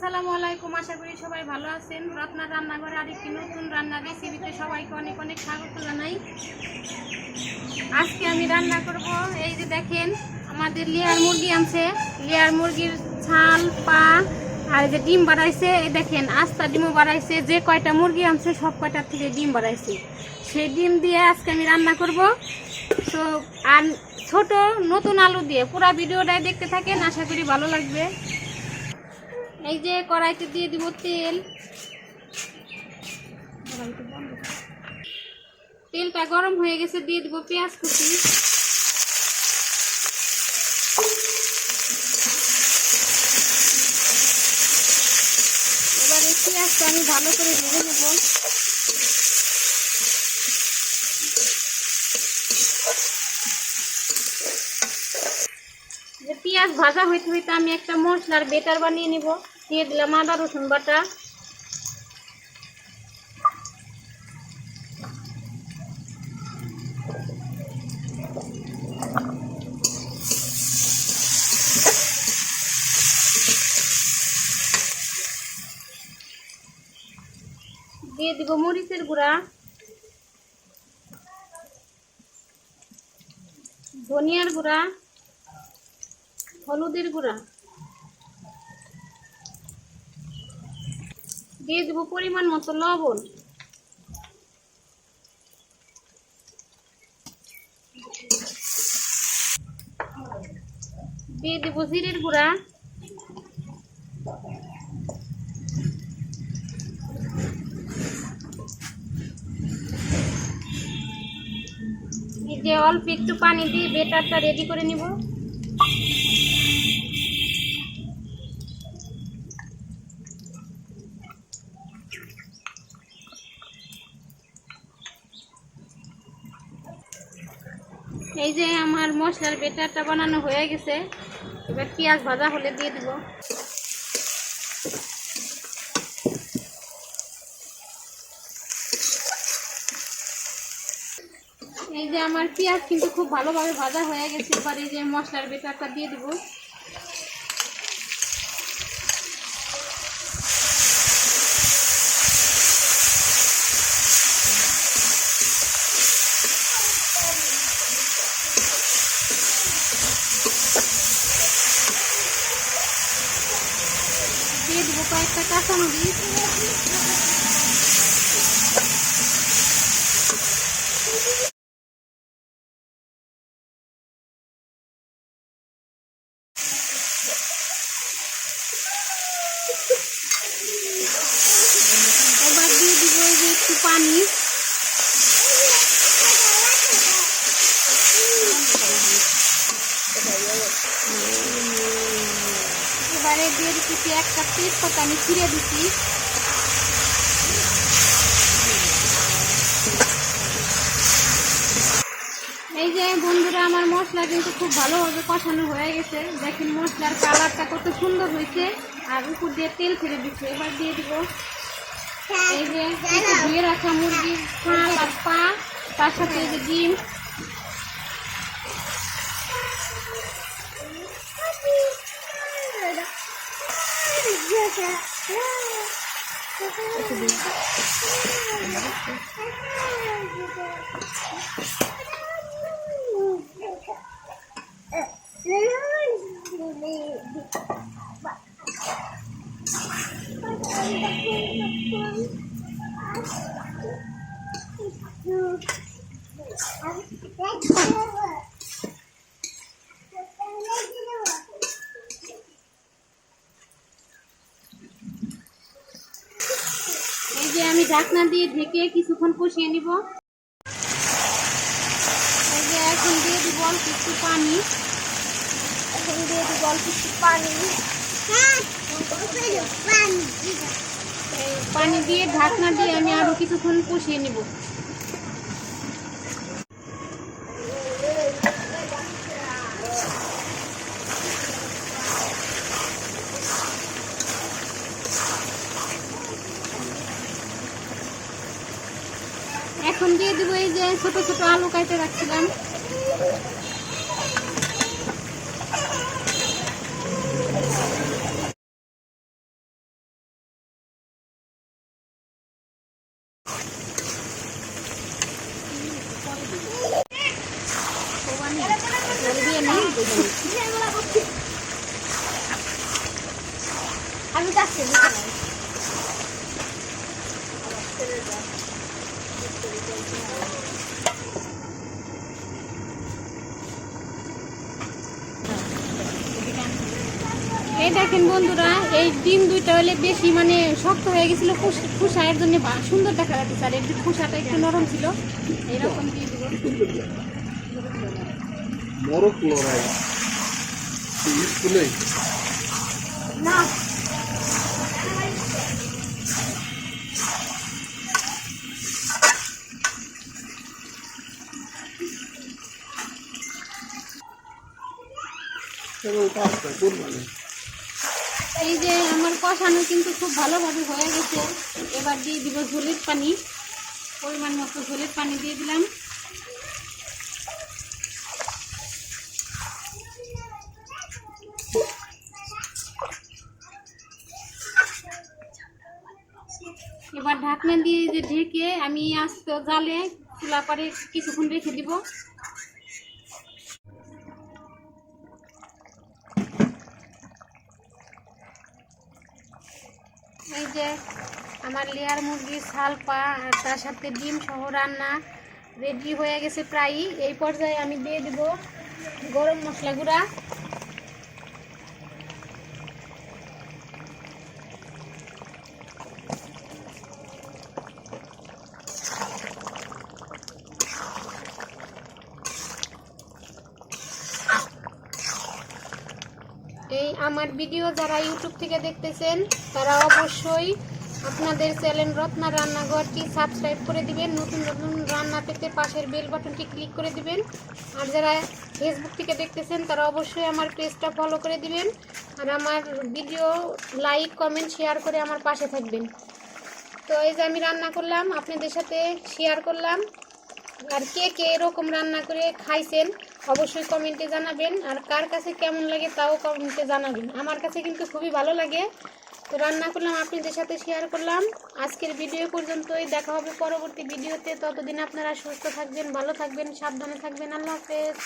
আসসালামু আলাইকুম। আশা করি সবাই ভালো আছেন। রত্না রান্নাঘরে আরেকটি নতুন রান্নার রেসিপিতে সবাইকে অনেক অনেক স্বাগত জানাই। আজকে আমি রান্না করব, এই যে দেখেন আমাদের লেয়ার মুরগি আনছে। লেয়ার মুরগির ছাল, পা আর যে ডিম বাড়াইছে, এই দেখেন আস্তা ডিমও বাড়াইছে। যে কয়টা মুরগি আনছে সব কয়টার থেকে ডিম বাড়াইছে। সেই ডিম দিয়ে আজকে আমি রান্না করব। তো আর ছোট নতুন আলু দিয়ে পুরো ভিডিওটাই দেখতে থাকেন, আশা করি ভালো লাগবে। এই যে কড়াইতে দিয়ে দিব তেল। তেলটা গরম হয়ে গেছে, দিয়ে দিব পেঁয়াজ কুচি। এবারে পেঁয়াজটা আমি ভালো করে ভেজে নেব। যে পেঁয়াজ ভাজা হইতে হইতে আমি একটা মশলার বেটার বানিয়ে নিব। দিয়ে দিলাম আদা রসুন বাটা, দিয়ে দিব মরিচের গুঁড়া, ধনিয়ার গুঁড়া, হলুদের গুঁড়া, দিয়ে দিব পরিমাণ মতো লবণ, দিয়ে দিব জিরের গুঁড়া, এই যে অল্প একটু পানি দিয়ে বেটারটা রেডি করে নিব। এই যে আমার মশলার বেটারটা বানানো হয়ে গেছে। এবার পেঁয়াজ ভাজা হলে দিয়ে দিব। এই যে আমার পেঁয়াজ কিন্তু খুব ভালোভাবে ভাজা হয়ে গেছে। এবার এই যে মশলার বেটারটা দিয়ে দিব। দিয়ে দিব কয়েকটা কাঁচামরিচ, এবার দিয়ে দিব এই যে একটু পানি। এবারে দিয়ে দিচ্ছি একটা তেজপাতা আমি ছিঁড়ে দিচ্ছি। এই যে বন্ধুরা, আমার মশলা কিন্তু খুব ভালোভাবে কষানো হয়ে গেছে। দেখেন মশলার কালারটা কত সুন্দর হয়েছে, আর উপর দিয়ে তেল ছেড়ে দিচ্ছে। এবার দিয়ে দিব এই যে ধুয়ে রাখা মুরগির ছাল আর পা, তার সাথে এই যে ডিম। এই যে আমি ঢাকনা দিয়ে ঢেকে কিছুক্ষণ কষিয়ে নিব। এই যে এখন দিয়ে দিব অল্প একটু পানি। পানি দিয়ে ঢাকনা দিয়ে আমি আরো কিছুক্ষণ কষিয়ে নিব। এখন দিয়ে দিব এই যে ছোট ছোট আলু কাটে রাখছিলাম। আমি যাচ্ছি এই দেখেন বন্ধুরা, এই ডিম দুইটা হলে বেশি মানে শক্ত হয়ে গেছিল, খোসা এর জন্য সুন্দর দেখা যাচ্ছে, আর একটু খোসাটা একটু নরম ছিল, এইরকম দিয়ে দিব। না এই যে আমার কষানো কিন্তু খুব ভালোভাবে হয়ে গেছে। এবার দিয়ে দিব ঝোলের পানি, পরিমাণ মতো ঝোলের পানি দিয়ে দিলাম। এবার ঢাকনা দিয়ে যে ঢেকে আমি আস্ত জালে চুলা করে কিছুক্ষণ রেখে দিব। এই যে আমার লেয়ার মুরগির ছাল পা আর তার সাথে ডিম সহ রান্না রেডি হয়ে গেছে প্রায়ই। এই পর্যায়ে আমি দিয়ে দেব গরম মশলা গুঁড়া, এই আমার ভিডিও যারা ইউটিউব থেকে দেখতেছেন তারা অবশ্যই আপনাদের চ্যানেল রত্না রান্নাঘরটি সাবস্ক্রাইব করে দিবেন, নতুন নতুন রান্না পেতে পাশের বেল বাটনটি ক্লিক করে দিবেন। আর যারা ফেসবুক থেকে দেখতেছেন তারা অবশ্যই আমার পেজটা ফলো করে দিবেন, আর আমার ভিডিও লাইক কমেন্ট শেয়ার করে আমার পাশে থাকবেন। তো এই যে আমি রান্না করলাম, আপনাদের সাথে শেয়ার করলাম। আর কে কে এরকম রান্না করে খাইছেন অবশ্যই কমেন্টে জানাবেন, আর কার কাছে কেমন লাগে তাও কমেন্টে জানাবেন। আমার কাছে কিন্তু খুবই ভালো লাগে। তো রান্না করলাম, আপনাদের সাথে শেয়ার করলাম। আজকের ভিডিও পর্যন্তই, দেখা হবে পরবর্তী ভিডিওতে। ততদিন আপনারা সুস্থ থাকবেন, ভালো থাকবেন, সাবধানে থাকবেন। আল্লাহ হাফেজ।